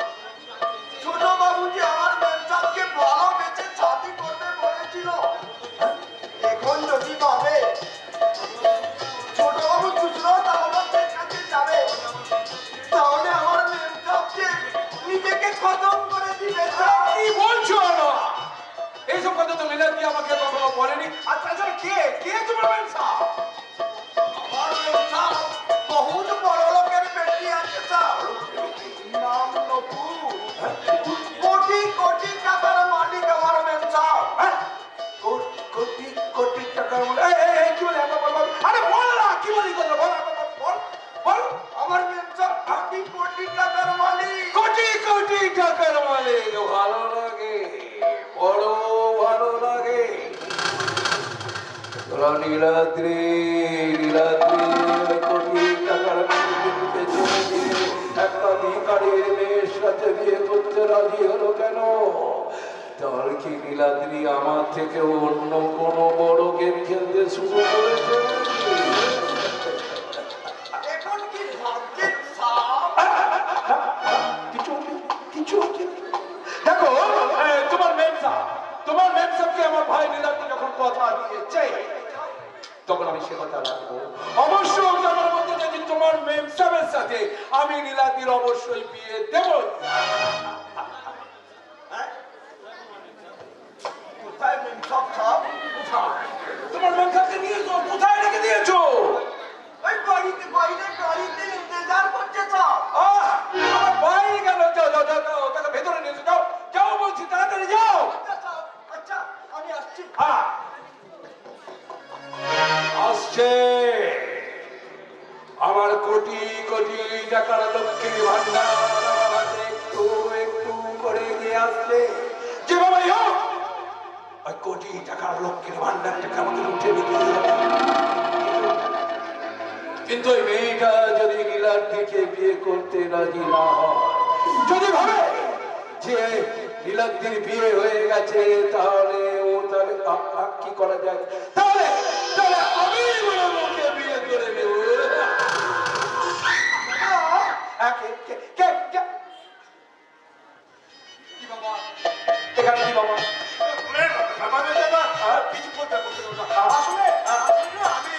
ছোট বাবু যে আমার মেম সাহেবকে ভালোবেসে শাদি করতে বলেছিল, এখন যদি ভাবে ছোট বাবু খুচরো তাহলে কাছে যাবে, তাহলে আমার মেম সাহেবকে নিজেকে খতম করে দিবে। কি বলছো আনোয়ার? এইসব কথা তো নীলাদ্রি আমাকে কখনো বলেনি। আর তাছাড়া কে তোমার মেমসাম? আমার মেম সাহেব বহুত বড় লোকের বেটি আছে সাহেব, নাম নপুর। কোটি কোটি টাকার মালিক আমার মেম সাহেব। হ্যাঁ? কোটি কোটি টাকার মূল্য। এই কি বলে? আরে বল না, কি বলি? বল বল বল। আমার মেম সাহেব কোটি কোটি টাকার মালিক। কোটি কোটি টাকার মালিক। ভালো লাগে, বড় ভালো লাগে। তোরা নীলাদ্রি কোটি টাকার মালিককে ছেড়ে দিয়ে একটা ভিখারির মেয়ের সাথে বিয়ে করতে রাজি হলো কেন? তাহলে কি নীলাদ্রি আমার থেকে অন্য কোনো বড় গেম খেলতে শুরু করেছে? এখন কি ভাবছেন সাহেব? কিছু দেখো, তোমার মেমসামকে আমার ভাই নীলাদ্রি যখন কথা দিয়েছে, তখন আমি সে কথা রাখবো। অবশ্যই আমার মধ্যে যদি তোমার মেমসামের সাথে আমি নীলাদ্রির অবশ্যই বিয়ে দেব। কোথায় মেম সাহেব? কোথায়? তোমার মেমসামকে নিয়ে কোথায় রেখে দিয়েছো? ওই বাড়িতে গাড়িতে ইন্তজার করছে সাহেব। আমার ভাই গেল। যাও, তাকে ভেতরে নিয়ে এসো। যাও বলছি, তাড়াতাড়ি যাও। আচ্ছা সাহেব, আচ্ছা আমি আসছি। আসছে আমার কোটি কোটি টাকার লক্ষ্মীর ভান্ডার আমার হাতে একটু একটু করে দিয়ে আসছে। যেভাবে হোক ওই কোটি টাকার লক্ষ্মীর ভান্ডারটাকে আমাকে উঠে নিতে হবে। কিন্তু ওই মেয়েটা যদি নীলাদ্রিকে বিয়ে করতে রাজি না হয়, যদি ভাবে যে নীলাদ্রির বিয়ে হয়ে গেছে, তাহলে কি করা যায়? তাহলে আমি ওকে বিয়ে করে নেব। এখানে কি বাবা? কিছু করতে আসলে আমি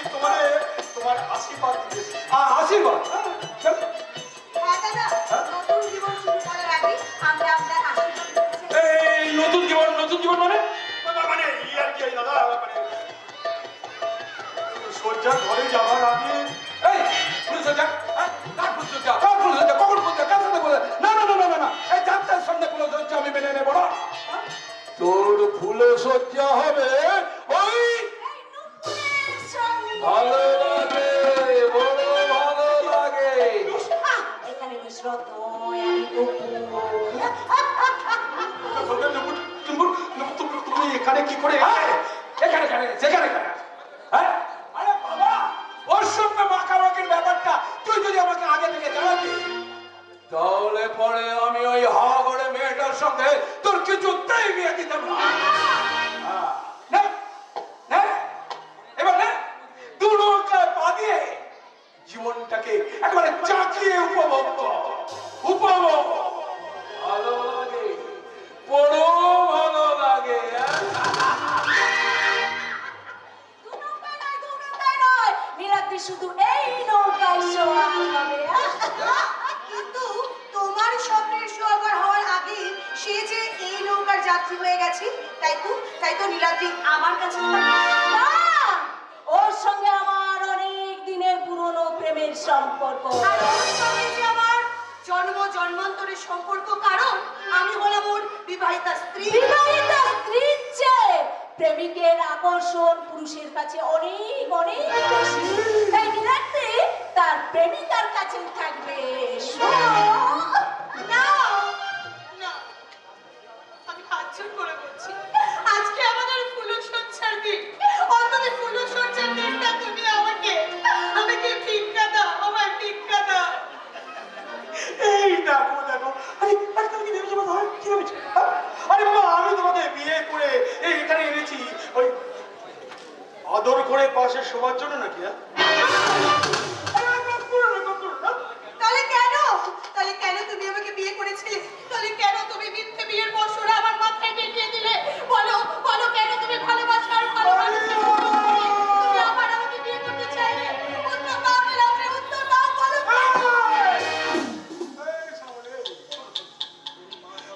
তোমার আশীর্বাদ দিয়েছি। আশীর্বাদ? হ্যাঁ দাদা, নতুন জীবন শুরু করার আগে আমরা আপনার আশীর্বাদ নিতে চাই। এই নতুন জীবন মানে? মানে ই আর কি দাদা, মানে সজ্জার ঘরে যাওয়ার আগে এই ফুলসজ্জা? কার ফুলসজ্জা? কখন ফুলসজ্জা? কার সাথে বলে? না, এই যাত্রার সামনে ফুলসজ্জা আমি মেনে নেব না। ফুলসজ্জা হবে ওই এই নুপুরের সঙ্গে। ভালো লাগে, বড় ভালো লাগে। এখানে বিশ্বরত নয়, আমি নুপুর। তুমি এখানে কি করে এলে? এখানে কেন? সেখানে কেন? হ্যাঁ? আরে বাবা, ওর সঙ্গে মাখামাখির ব্যাপারটা তুই যদি আমাকে আগে থেকে জানাতি, তাহলে পরে আমি ওই হাগড়ে মেয়েটার সঙ্গে তোর কিছুতেই বিয়ে দিতাম না। নে, নে, এবার নে, দু নৌকায় পা দিয়ে জীবনটাকে একেবারে চাকিয়ে উপভোগ কর। উপভোগ। ভালো লাগে, বড় ভালো লাগে। দু নৌকায় নয়, দু নৌকায় নয়। নীলাদ্রি শুধু এই নৌকায় সওয়ার হবে। কিন্তু তোমার স্বপ্নের সোয়াবার হওয়ার আগে সে যে এই নৌকার যাত্রী হয়ে গেছে, তাই তো নীলাদ্রি আমার কাছে থাকে। না, ওর সঙ্গে আমার অনেক দিনের পুরনো প্রেমের সম্পর্ক। আর ওর সঙ্গে যে আমার জন্ম জন্মান্তরের সম্পর্ক, কারণ আমি হলাম ওর বিবাহিতা স্ত্রী। বিবাহিতা স্ত্রীর চেয়ে প্রেমিকের আকর্ষণ পুরুষের কাছে অনেক অনেক বেশি। তাই নীলাদ্রি তার প্রেমিকার কাছেই থাকবে। না, না, আমি হাত জোড় করে বলছি, আজকে আমাদের ফুলসজ্জার দিন। অন্তত ফুলসজ্জার দিনটা তুমি আমাকে ভিক্ষা দাও, আমায় ভিক্ষা দাও। এই দেখো দেখো, আরে আরে তুমি কি ভেবেছো বাবা? কি ভেবেছো? আরে বাবা, আমি তোমাকে বিয়ে করে এখানে এনেছি ওই আদর করে পাশে শোবার জন্য নাকি? তাহলে কেন তুমি আমাকে বিয়ে করেছিলে? তাহলে কেন তুমি মিথ্যে বিয়ের বছর আমার মাথায় ঢেকিয়ে দিলে? বলো বলো, কেন তুমি ভালোবাসার তুমি আবার আমাকে বিয়ে করতে চাইলে? উত্তর দাও নীলাদ্রি, উত্তর দাও, বলো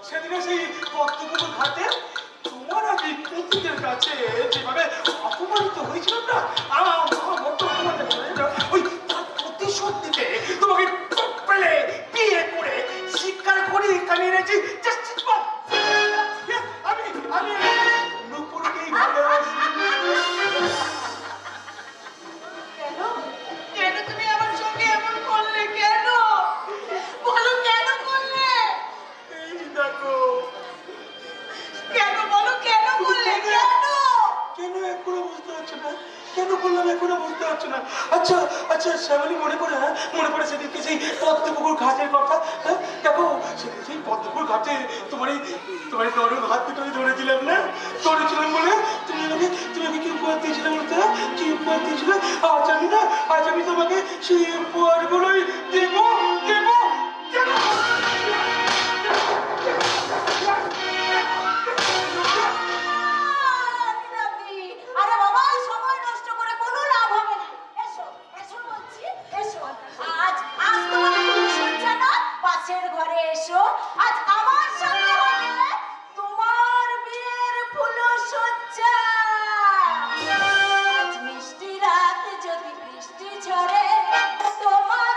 সেদিনে সেই পদ্মপুকুর ঘাটে তোমার আর এই পতিদের কাছে যেভাবে অপমানিত হয়েছিলাম না, আমার বড্ড অপমান লেগেছে। ওই তার প্রতিশোধ দিতে তোমাকে পেলে বিয়ে করে শিক্ষার করে এখানে এনেছি। আমি নুপুরকেই ভালোবাসি। কেন কেন তুমি আমার সঙ্গে এমন করলে? কেন বলো, কেন করলে? এই দেখো, কেন বলো, কেন করলে? কেন? কেন এখনো বুঝতে পারছো না? কেন বললাম এখনো বুঝতে পারছো না? আচ্ছা আচ্ছা, শ্যামলী মনে পড়ে? হ্যাঁ মনে পড়ে সেদিনকে সেই পদ্মপুকুর ঘাটের কথা? হ্যাঁ দেখো, সেদিন সেই পদ্মপুকুর ঘাটে তোমার এই নরম হাত দুটো আমি ধরেছিলাম না? ধরেছিলাম বলে তুমি আমাকে কি উপহার দিয়েছিলে বলতে? কি উপহার দিয়েছিলে? আজ আমি তোমাকে সেই উপহারগুলোই দেবো দেবো দেবো। নীলাদ্রি, আরে বাবা, সময় নষ্ট করে কোনো লাভ হবে না। এসো এসো বলছি, এসো। আজ তোমার ফুলসজ্জা না, পাশের ঘরে এসো। আজ আমার সঙ্গে হবে তোমার বিয়ের ফুলসজ্জা। আজ মিষ্টি রাত যদি বৃষ্টি ঝরে, তোমার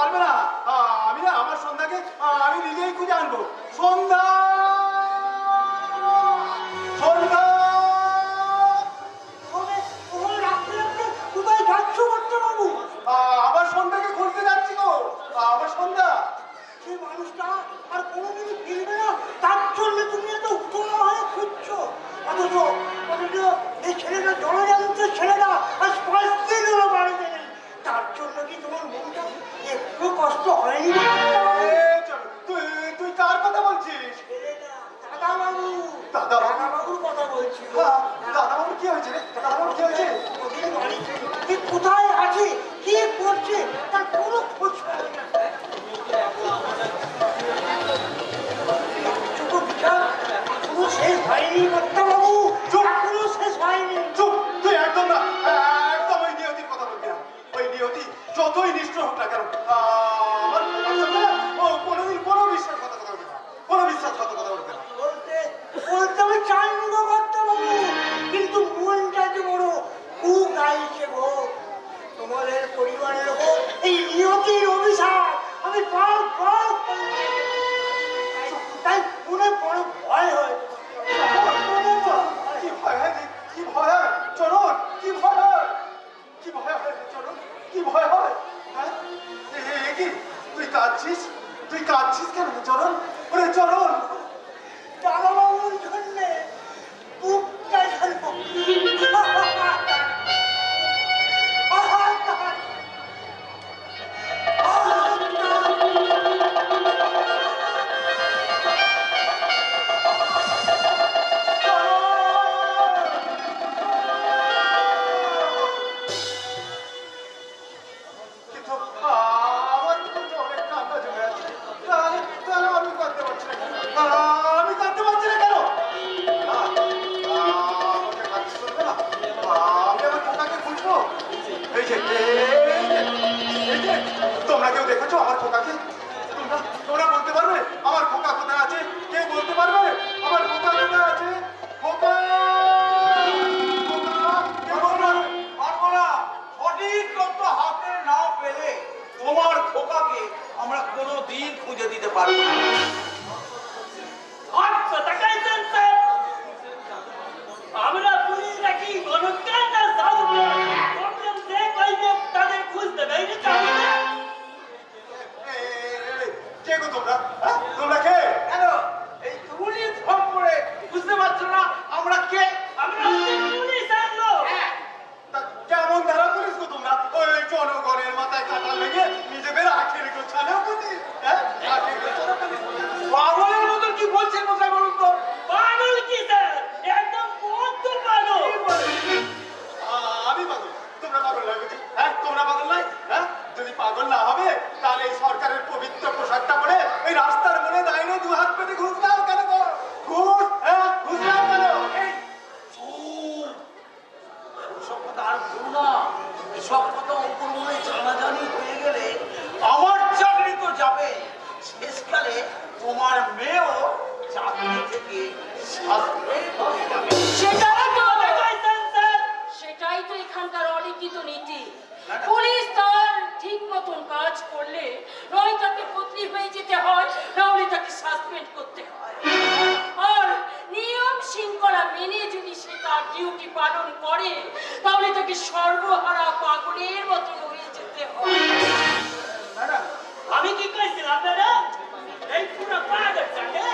পারবে না। আমি না আমার সন্ধ্যাকে আমি নিজেই খুঁজে আনবো। সন্ধ্যা, সন্ধ্যা, কোথায় যাচ্ছ করতে বাবু? আমার সন্ধ্যাকে খুঁজতে যাচ্ছি গো। আমার সন্ধ্যা, সেই মানুষটা আর কোনোদিনই ফিরবে না, তার জন্য তুমি এত উত্তম হয়ে খুঁজছো। অথচ এই ছেলেটা জনজাতির ছেলেটা আজ 5 দিন হলো বাড়িতে নেই। তার জন্য কি তোমার মনটা একটু কষ্ট হয়নি? তুই তুই কার কথা বলছিস? দাদাবাবু, দাদাবাবুর কথা বলছি। দাদাবাবু কি হয়েছে রে? দাদাবাবু কি হয়েছে? ওদের বাড়িতে কি কোথায় আছে, কি করছে, তার কোনো খোঁজ পাই না। ছোট বিচার এখনো শেষ হয়নি কর্তাবাবু, এখনো শেষ হয়নি। চুপ, তুই একদম না, একদম ওই নিয়তির কথা বলবি না। ওই নিয়তি যতই নিষ্ঠুর হোক না কেন, আমার সঙ্গে না ও কোনোদিন কোনো বিশ্বাসঘাতকতা করবে না, কোনো বিশ্বাসঘাতকতা করবে না। বলতে বলতে আমি চাইনি গো কর্তাবাবু, কিন্তু মনটা যে বড় খুব গাইছে গো। তোমাদের পরিবারের ওপর এই নিয়তির অভিশাপ আমি তাই মনে বড় ভয় হয়। কি ভয় হয় রে? কি ভয় হয় চরণ? কি ভয় হয়? কি ভয় হয় রে চরণ? কি ভয় হয়? হ্যাঁ, কি তুই কাঁদছিস? তুই কাঁদছিস কেন চরণ? ওরে চরণ, দাদাবাবুর জন্যে বুকটা যেন কিন্তু আমার কিন্তু অনেক কান্না জমে আছে। তাহলে আমি কাঁদতে পারছি না কেন? আমি কাঁদতে পারছি না কেন? না, আমাকে কাঁদতে চলবে না। আমি আমার খোকাকে খুঁজবো। এই যে, এই যে, তোমরা কেউ দেখেছো আমার খোকাকে? তোমরা বলতে পারবে আমার খোকা কোথায় আছে? কেউ বলতে পারবে আমার খোকা কোথায় আছে? খোকা, খোকা, কেউ বলতে পারবে? পারবো না। সঠিক তথ্য হাতে না পেলে তোমার খোকাকে আমরা কোনোদিন খুঁজে দিতে পারবো না। আচ্ছা তাকাইছেন স্যার, আমরা পুলিশ নাকি গণকান্ডা সাউন্ড প্রবলেম যে কইবে তাদের খুঁজতে দেয় না জানি না। কে গো তোমরা? হ্যাঁ? তোমরা কে? কেন এই তুমি ফোন করে বুঝতে পারছো না আমরা কে? আমরা হচ্ছে পুলিশ আনলো। তা কেমন ধারা পুলিশ গো তোমরা? ওই জনগণের মাথায় কাঁটা লেগে নিজেদের আখের গোছানো পুলিশ। হ্যাঁ, আখের গোছানো পুলিশ। পাগলের মতন কি বলছেন কোথায় বলুন তো? পাগল কি স্যার, একদম বদ্ধ পাগল। আমি পাগল? তোমরা পাগল নয় বুঝি? হ্যাঁ, তোমরা পাগল নয়? হ্যাঁ, যদি পাগল না হবে তাহলে এই সরকারের পবিত্র পোশাকটা পরে এই রাস্তার মনে দাঁড়িয়ে দু হাত পেতে ঘুষ দাও কেন গো? ঘুষ, হ্যাঁ, ঘুষ দাও কেন? এই চুপ! ওসব কথা আর বলো না। এসব কথা অপর মনে জানাজানি হয়ে গেলে আমার চাকরি তো যাবে, শেষকালে তোমার মেয়েও চাকরি থেকে সাসপেন্ড হয়ে যাবে। সেটাই তো তাকাইছেন স্যার, সেটাই তো এখানকার অলিখিত নীতি। পুলিশ তার ঠিক মতন কাজ করলে নয় তাকে বদলি হয়ে যেতে হয়, না হলে তাকে সাসপেন্ড করতে হয়। আর নিয়ম শৃঙ্খলা মেনে যদি সে তার ডিউটি পালন করে তাহলে তাকে সর্বহারা পাগলের মতন হয়ে যেতে হয়। ম্যাডাম আমি কি কইছিলাম ম্যাডাম? এই পুরো পাগলটাকে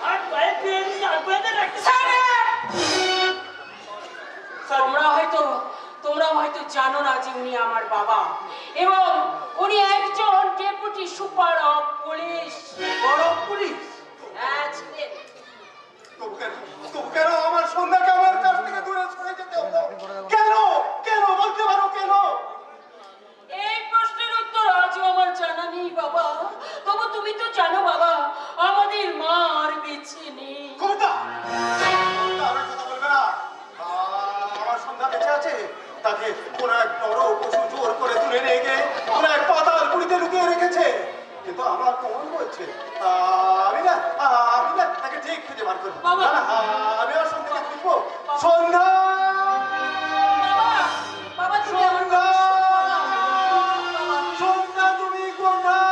আর পায়ে পেয়ে আর বেঁধে রাখতে। তোমরা হয়তো জানো না যে উনি আমার বাবা এবং উনি একজন ডেপুটি সুপার অফ পুলিশ। বড় পুলিশ হ্যাঁ ছিলেন। তবু কেন আমার সন্ধ্যাকে আমার কাছ থেকে দূরে সরে যেতে হলো? কেন? কেন বলতে পারো কেন? এই প্রশ্নের উত্তর আজও আমার জানা নেই বাবা। তবু তুমি তো জানো বাবা, আমাদের মা আর বেঁচে নেই। কবিতা, আমার কথা বলবে না। আমার সন্ধ্যা বেঁচে আছে, তাকে কোন এক বড় পশু জোর করে তুলে নিয়ে গিয়ে কোন এক পাতাল পুরিতে লুকিয়ে রেখেছে। কিন্তু আমার কেমন বলছে আমি না তাকে ঠিক খুঁজে বার করবো। বাবা। না, আমি আমার সন্ধ্যাকে খুঁজবো। সন্ধ্যা, বাবা, বাবা তুমি আমার সন্ধ্যা, কথা শোনো বাবা। সন্ধ্যা, তুমি কোথায়?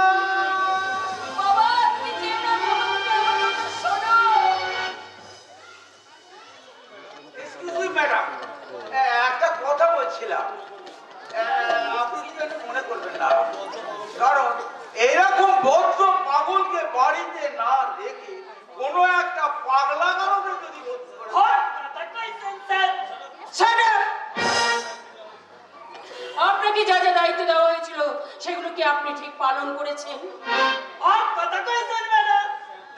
আপনি ঠিক পালন করেছেন? আর কথা কই চলবে না,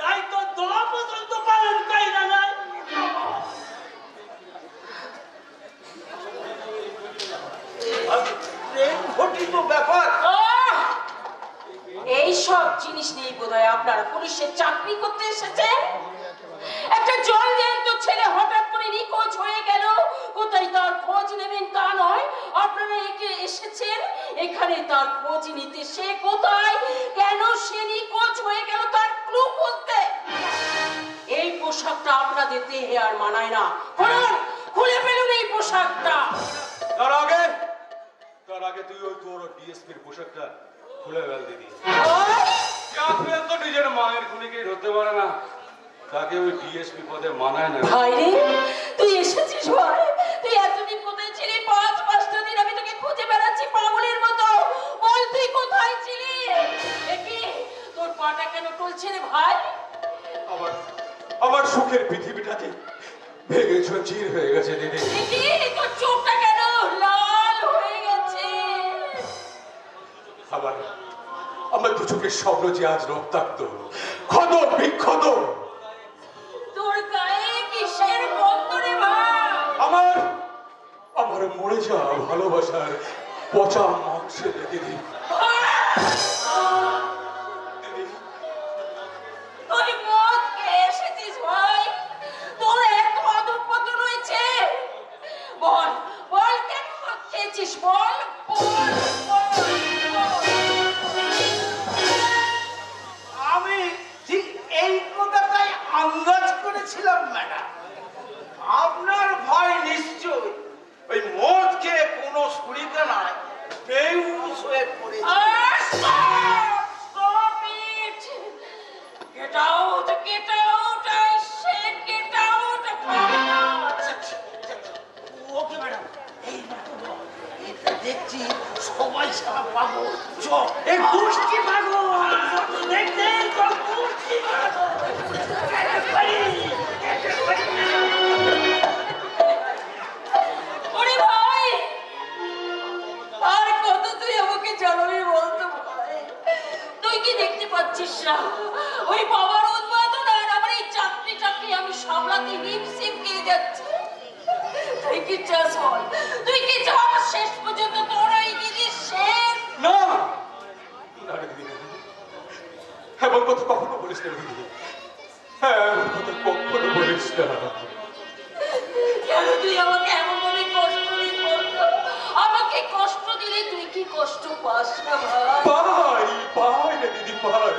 তাই তো দোয়া পর্যন্ত পালন করি না নাই। প্রেম ঘটিত ব্যাপার। এই সব জিনিস নিয়ে বোধহয় আপনারা পুলিশের চাকরি করতে এসেছেন। একটা জল জ্যান্ত ছেলে হঠাৎ করে নিখোঁজ হয়ে গেল, কোথায় তার খোঁজ নেবেন তা নয়, আপনারা এসেছেন এখানে তার খোঁজ নিতে। সে কোথায়, কেন সে নিখোঁজ হয়ে গেল তার ক্লু খুঁজতে। এই পোশাকটা আপনাদের দেহে আর মানায় না। খুলে ফেলুন এই পোশাকটা। তার আগে তুই ওই তোর ডিএসপির পোশাকটা খুলে ফেল দিদি। তো নিজের মায়ের খুনিকে ধরতে পারে না, তাকে ওই ডিএসপি পদে মানায় না। ভাই রে, তুই এসেছিস ভাই। তুই এতদিন কোথায় ছিলি? 5-5টা দিন আমি তোকে খুঁজে বেড়াচ্ছি পাগলের মতো। বল তুই কোথায় ছিলি? দেখি তোর পাটা কেন টলছে রে ভাই? আমার সুখের পৃথিবীটাতে ভেঙে চির হয়ে গেছে দিদি। দেখি তোর চোখটা কেন লাল হয়ে গেছে? আমার দু চোখের স্বপ্ন যে আজ রক্তাক্ত, ক্ষত বিক্ষত। তোর গায়ে কিসের গন্ধ রে ভাই? আমার মরে যাওয়া ভালোবাসার পচা মাংসের দিদি। তুই মদ খেয়ে এসেছিস ভাই? তোর এত অধঃপতন হয়েছে? বল বল কেন মদ খেয়েছিস? বল বল বল। আমি ঠিক এই কথাটাই আন্দাজ করেছিলাম ম্যাডাম। আপনার ভাই নিশ্চয় ওই মদ খেয়ে কোনো সুরিতে নাই বেহুশ হয়ে পড়েছে। Stop it! Get out! Get out! I said get out of my house! Okay madam, এই ম্যাডাম, এটা দেখছি সবাই সারা পাবো। এই গোষ্ঠী পাগল দেখতে তো গোষ্ঠী পাগল। ওরে ভাই, আর কত তুই আমাকে জানাবি বলতো ভাই? তুই কি দেখতে পাচ্ছিস না ওই বাবার উন্মাদনা আর আমার এই চাকরি আমি সামলাতে হিমশিম খেয়ে যাচ্ছি? তুই কি চাস বল? তুই কি চাস শেষ পর্যন্ত তোর এই দিদি শেষ? না দিদি, এমন কথা কখনো বলিস না দিদি। এমন কথা কখনো বলিস না। কেন তুই আমাকে এমন ভাবে কষ্ট দিস বলতো? আমাকে কষ্ট দিলে তুই কি কষ্ট পাস না ভাই? পাই না দিদি, পাই।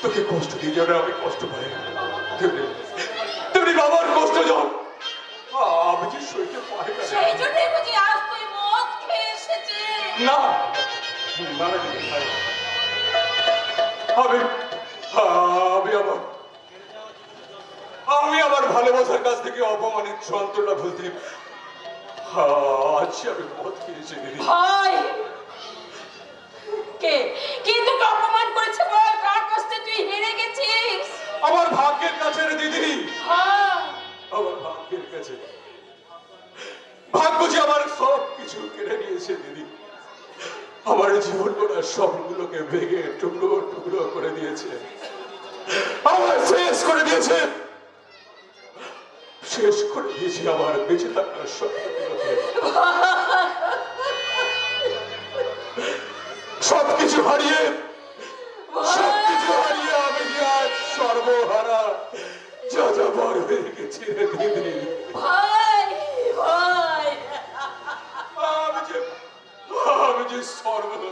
তোকে কষ্ট দিয়ে যাবে, আমি কষ্ট পাই। তেমনি বাবার কষ্ট যখন আমি যে সইতে পারি না। সেই জন্যই বুঝি আজ তুই মদ খেয়ে এসেছিস? না না দিদি ভাই, আমি আমার ভালোবাসার কাছ থেকে অপমানের যন্ত্রণা ভুলতে আজ আমি মদ খেয়েছি দিদি। ভাই, কে তোকে অপমান করেছে বল? কার কষ্টে তুই হেরে গেছিস? আমার ভাগ্যের কাছে রে দিদি, হ্যাঁ, আমার ভাগ্যের কাছে। ভাগ্য যে আমার সব কিছু কেড়ে নিয়েছে দিদি। আমার জীবন গড়ার স্বপ্নগুলোকে ভেঙে টুকরো টুকরো করে দিয়েছে, আমার শেষ করে দিয়েছে আমার বেঁচে থাকার স্বপ্নগুলোকে। সবকিছু হারিয়ে আমি যে আজ সর্বহারা যাযাবর হয়ে গেছি রে দিদি। ভাই ভাই, আমি যে সর্বহারা